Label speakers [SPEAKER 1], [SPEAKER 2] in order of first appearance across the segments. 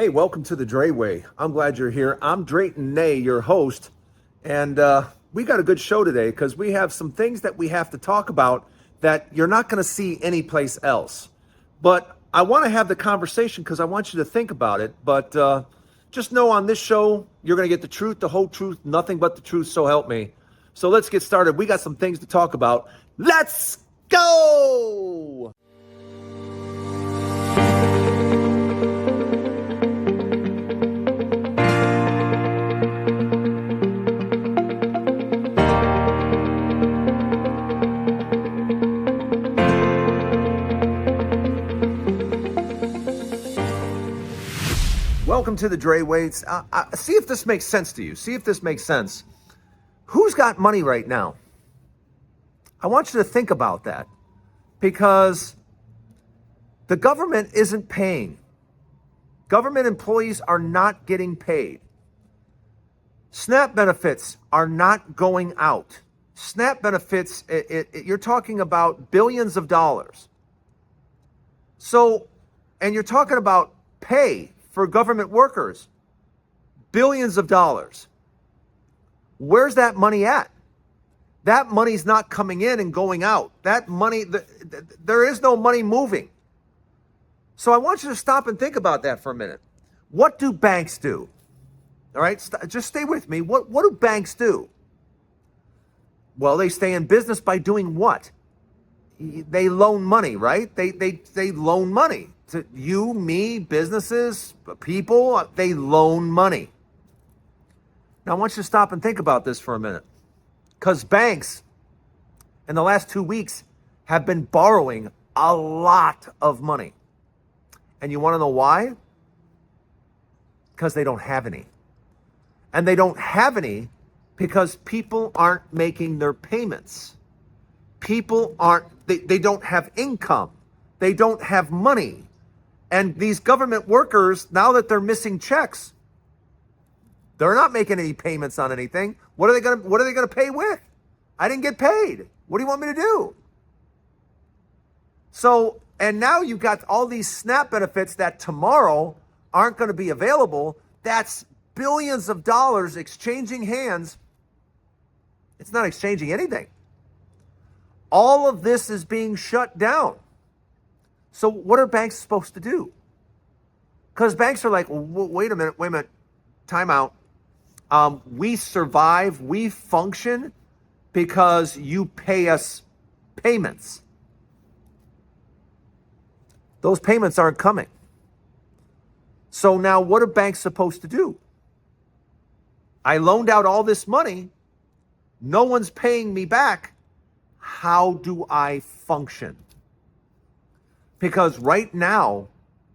[SPEAKER 1] Hey, welcome to the Dray Way. I'm glad you're here. I'm Drayton Nay, your host, and we got a good show today because we have some things that we have to talk about that you're not going to see anyplace else. But I want to have the conversation because I want you to think about it. But just know on this show, you're going to get the truth, the whole truth, nothing but the truth, so help me. So let's get started. We got some things to talk about. Let's go! Welcome to the Dray Way. See if this makes sense to you. See if this makes sense. Who's got money right now? I want you to think about that because the government isn't paying. Government employees are not getting paid. SNAP benefits are not going out. SNAP benefits, you're talking about billions of dollars. So, and you're talking about pay for government workers, billions of dollars. Where's that money at? That money's not coming in and going out. That money, there is no money moving. So I want you to stop and think about that for a minute. What do banks do? All right, just stay with me. What do banks do? Well, they stay in business by doing what? They loan money, right? They loan money to you, me, businesses, people. They loan money. Now, I want you to stop and think about this for a minute. Because banks, in the last 2 weeks, have been borrowing a lot of money. And you want to know why? Because they don't have any. And they don't have any because people aren't making their payments. People aren't, they don't have income. They don't have money. And these government workers, now that they're missing checks, they're not making any payments on anything. What are they gonna pay with? I didn't get paid. What do you want me to do? So, and now you've got all these SNAP benefits that tomorrow aren't going to be available. That's billions of dollars exchanging hands. It's not exchanging anything. All of this is being shut down. So what are banks supposed to do? Because banks are like, wait a minute, time out. We survive, we function because you pay us payments. Those payments aren't coming. So now what are banks supposed to do? I loaned out all this money. No one's paying me back. How do I function? Because right now,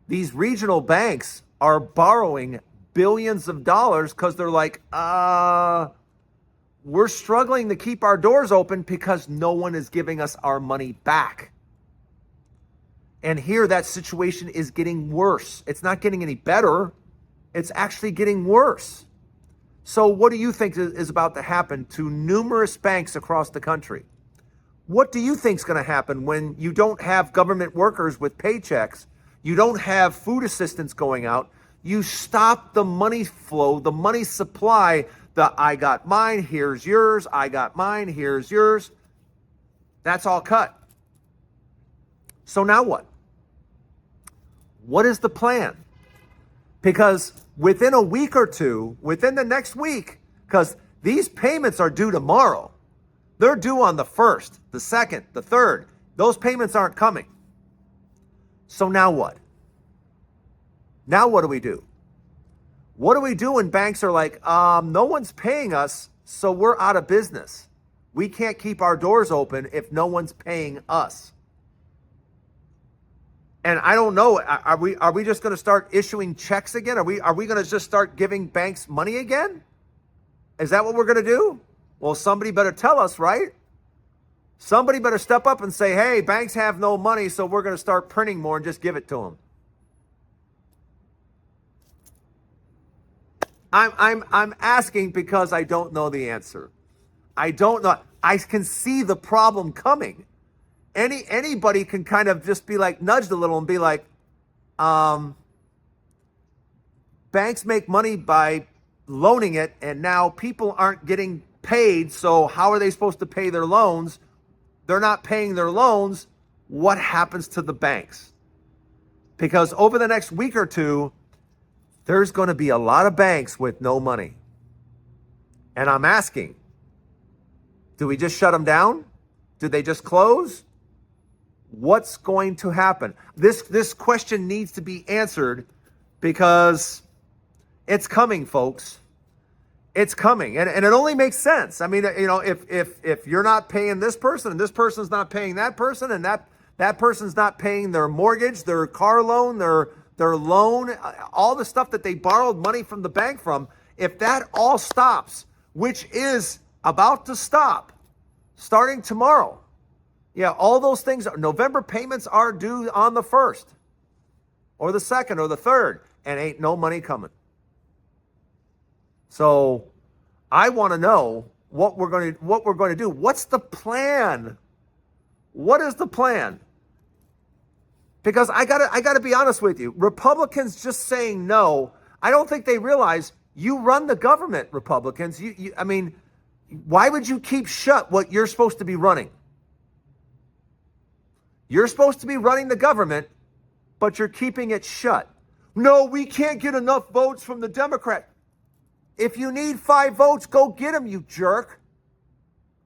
[SPEAKER 1] these regional banks are borrowing billions of dollars because they're like, we're struggling to keep our doors open because no one is giving us our money back. And here that situation is getting worse. It's not getting any better. It's actually getting worse. So what do you think is about to happen to numerous banks across the country? What do you think is going to happen when you don't have government workers with paychecks? You don't have food assistance going out. You stop the money flow, the money supply, I got mine, here's yours, I got mine, here's yours. That's all cut. So now what? What is the plan? Because within a week or two, within the next week, because these payments are due tomorrow. They're due on the 1st, the 2nd, the 3rd. Those payments aren't coming. So now what? Now what do we do? What do we do when banks are like, no one's paying us, so we're out of business. We can't keep our doors open if no one's paying us. And I don't know, are we just going to start issuing checks again? Are we going to just start giving banks money again? Is that what we're going to do? Well, somebody better tell us, right? Somebody better step up and say, hey, banks have no money, so we're going to start printing more and just give it to them. I'm asking because I don't know the answer. I don't know. I can see the problem coming. Anybody can kind of just be like nudged a little and be like, banks make money by loaning it, and now people aren't getting paid, so how are they supposed to pay their loans? They're not paying their loans. What happens to the banks? Because over the next week or two, there's going to be a lot of banks with no money. And I'm asking, do we just shut them down? Do they just close? What's going to happen? This question needs to be answered because it's coming, folks. It's coming. And it only makes sense. I mean, you know, if you're not paying this person and this person's not paying that person and that person's not paying their mortgage, their car loan, their loan, all the stuff that they borrowed money from the bank from, if that all stops, which is about to stop starting tomorrow. Yeah, all those things, November payments are due on the 1st or the 2nd or the 3rd, and ain't no money coming. So I want to know what we're going to do. What's the plan? What is the plan? Because I gotta be honest with you. Republicans just saying no, I don't think they realize you run the government, Republicans. I mean, why would you keep shut what you're supposed to be running? You're supposed to be running the government, but you're keeping it shut. No, we can't get enough votes from the Democrat. If you need 5 votes, go get them, you jerk.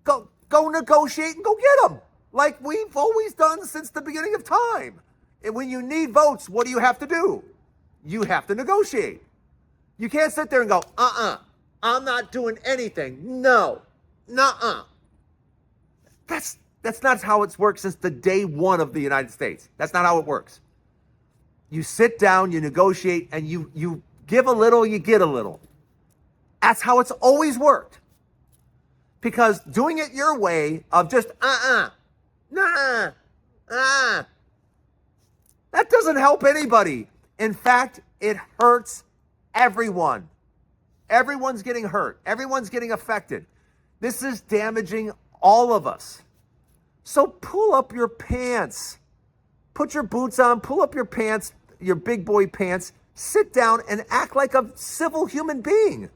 [SPEAKER 1] Go negotiate and go get them, like we've always done since the beginning of time. And when you need votes, what do you have to do? You have to negotiate. You can't sit there and go, I'm not doing anything. No, nuh-uh. That's not how it's worked since the day one of the United States. That's not how it works. You sit down, you negotiate, and you give a little, you get a little. That's how it's always worked. Because doing it your way of just, that doesn't help anybody. In fact, it hurts everyone. Everyone's getting hurt. Everyone's getting affected. This is damaging all of us. So pull up your pants. Put your boots on, pull up your pants, your big boy pants, sit down and act like a civil human being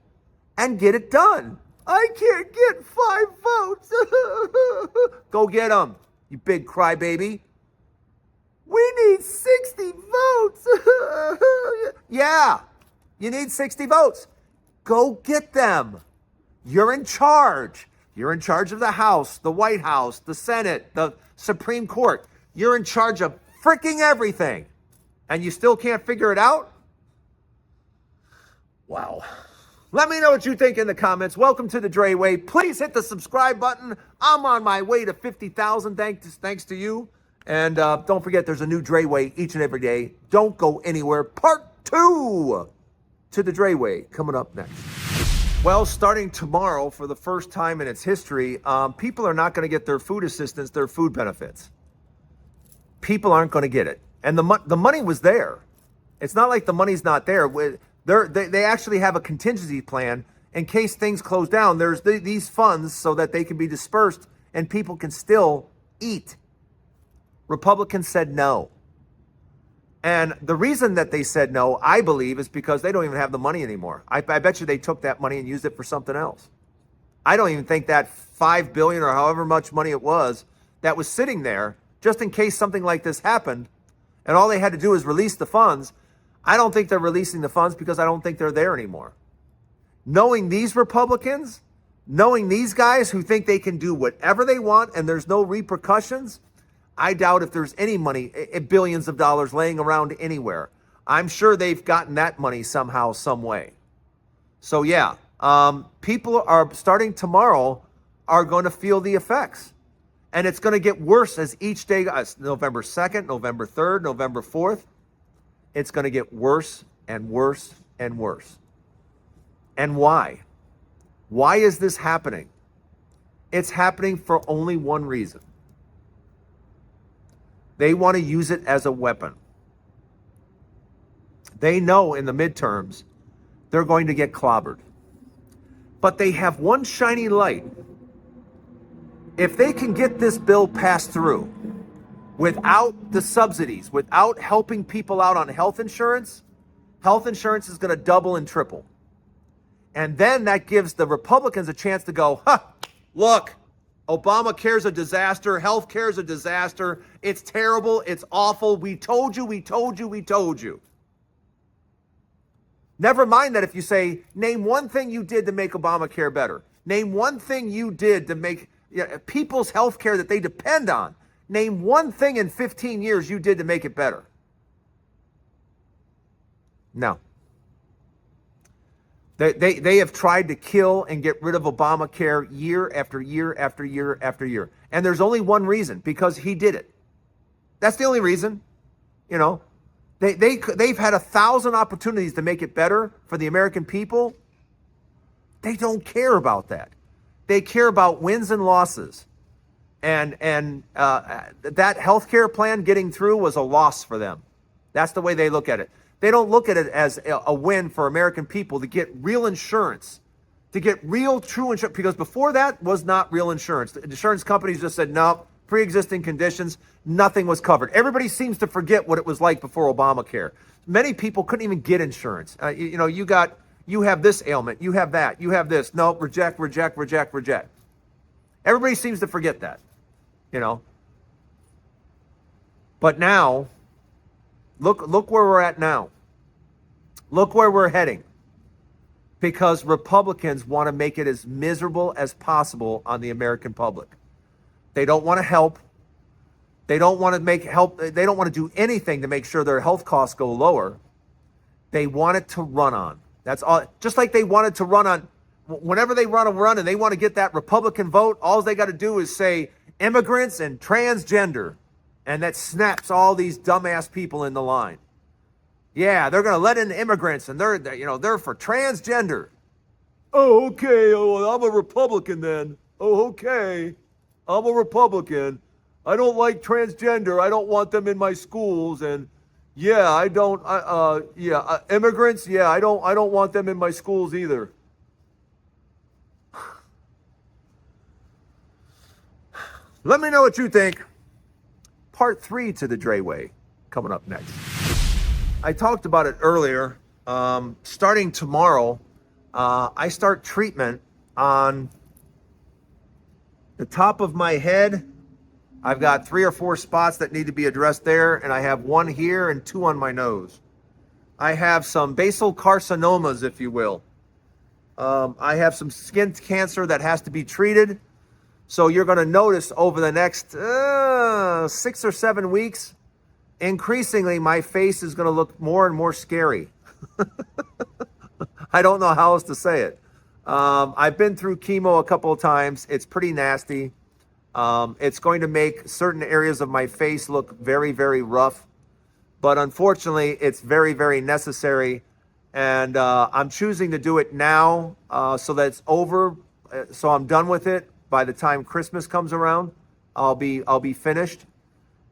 [SPEAKER 1] and get it done. I can't get 5 votes. Go get them, you big crybaby. We need 60 votes. Yeah, you need 60 votes. Go get them. You're in charge. You're in charge of the House, the White House, the Senate, the Supreme Court. You're in charge of freaking everything. And you still can't figure it out? Wow. Let me know what you think in the comments. Welcome to the Dray Way. Please hit the subscribe button. I'm on my way to 50,000 thanks to you. And don't forget, there's a new Dray Way each and every day. Don't go anywhere. Part 2 to the Dray Way coming up next. Well, starting tomorrow, for the first time in its history, people are not going to get their food assistance, their food benefits. People aren't going to get it. And the money was there. It's not like the money's not there. They actually have a contingency plan in case things close down. There's these funds so that they can be dispersed and people can still eat. Republicans said no. And the reason that they said no, I believe, is because they don't even have the money anymore. I bet you they took that money and used it for something else. I don't even think that $5 billion or however much money it was that was sitting there just in case something like this happened and all they had to do is release the funds. I don't think they're releasing the funds because I don't think they're there anymore. Knowing these Republicans, knowing these guys who think they can do whatever they want and there's no repercussions, I doubt if there's any money, billions of dollars laying around anywhere. I'm sure they've gotten that money somehow, some way. So yeah, people are starting tomorrow are going to feel the effects. And it's going to get worse as each day, November 2nd, November 3rd, November 4th. It's going to get worse and worse and worse. And why? Why is this happening? It's happening for only one reason. They want to use it as a weapon. They know in the midterms they're going to get clobbered. But they have one shiny light. If they can get this bill passed through without the subsidies, without helping people out on health insurance, Health insurance is going to double and triple. And then that gives the Republicans a chance to go, look, Obamacare's a disaster. Healthcare's a disaster. It's terrible. It's awful. We told you, we told you, we told you. Never mind that if you say, name one thing you did to make Obamacare better. Name one thing you did to make people's health care that they depend on. Name one thing in 15 years you did to make it better. No. They have tried to kill and get rid of Obamacare year after year after year after year. And there's only one reason, because he did it. That's the only reason. You know, they've had 1,000 opportunities to make it better for the American people. They don't care about that. They care about wins and losses. And that healthcare plan getting through was a loss for them. That's the way they look at it. They don't look at it as a win for American people to get real insurance, to get real, true insurance, because before that was not real insurance. The insurance companies just said, no, pre-existing conditions, nothing was covered. Everybody seems to forget what it was like before Obamacare. Many people couldn't even get insurance. You have this ailment, you have that, you have this. No, reject, reject, reject, reject. Everybody seems to forget that, you know. But now, look where we're at now. Look where we're heading. Because Republicans want to make it as miserable as possible on the American public. They don't want to help. They don't want to make help. They don't want to do anything to make sure their health costs go lower. They want it to run on. That's all. Just like they wanted to run on, whenever they run a run and they want to get that Republican vote, all they got to do is say immigrants and transgender. And that snaps all these dumbass people in the line. Yeah, they're going to let in immigrants, and they're for transgender. Oh, okay. Oh, I'm a Republican then. Oh, okay. I'm a Republican. I don't like transgender. I don't want them in my schools. And yeah, I don't. Immigrants. Yeah, I don't want them in my schools either. Let me know what you think. Part 3 to the Dray Way coming up next. I talked about it earlier. Starting tomorrow, I start treatment on the top of my head. I've got 3 or 4 spots that need to be addressed there, and I have 1 here and 2 on my nose. I have some basal carcinomas, if you will. I have some skin cancer that has to be treated. So you're going to notice over the next 6 or 7 weeks, increasingly, my face is going to look more and more scary. I don't know how else to say it. I've been through chemo a couple of times. It's pretty nasty. It's going to make certain areas of my face look very, very rough. But unfortunately, it's very, very necessary. And I'm choosing to do it now so that it's over, so I'm done with it. By the time Christmas comes around, I'll be finished.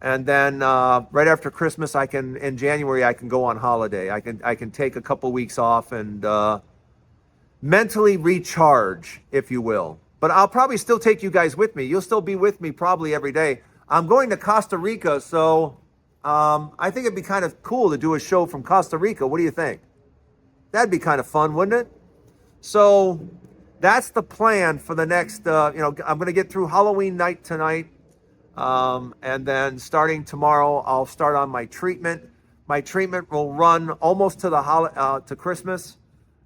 [SPEAKER 1] And then right after Christmas, in January, I can go on holiday. I can take a couple weeks off and mentally recharge, if you will. But I'll probably still take you guys with me. You'll still be with me probably every day. I'm going to Costa Rica, so I think it'd be kind of cool to do a show from Costa Rica. What do you think? That'd be kind of fun, wouldn't it? So that's the plan for the next, I'm going to get through Halloween night tonight. And then starting tomorrow, I'll start on my treatment. My treatment will run almost to to Christmas.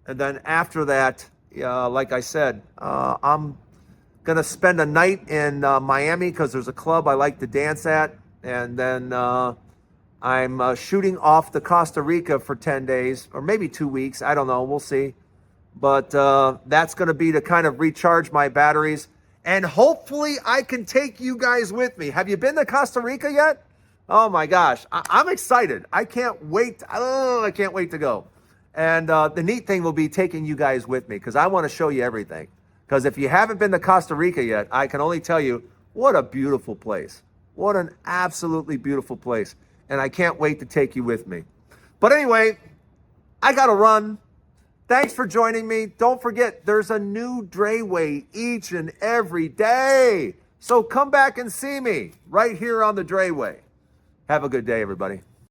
[SPEAKER 1] And then after that, like I said, I'm going to spend a night in Miami because there's a club I like to dance at. And then I'm shooting off to Costa Rica for 10 days or maybe 2 weeks. I don't know. We'll see. But that's going to be to kind of recharge my batteries. And hopefully I can take you guys with me. Have you been to Costa Rica yet? Oh my gosh, I'm excited. I can't wait. I can't wait to go. And the neat thing will be taking you guys with me because I want to show you everything. Because if you haven't been to Costa Rica yet, I can only tell you what a beautiful place. What an absolutely beautiful place. And I can't wait to take you with me. But anyway, I got to run. Thanks for joining me. Don't forget, there's a new Dray Way each and every day. So come back and see me right here on the Dray Way. Have a good day, everybody.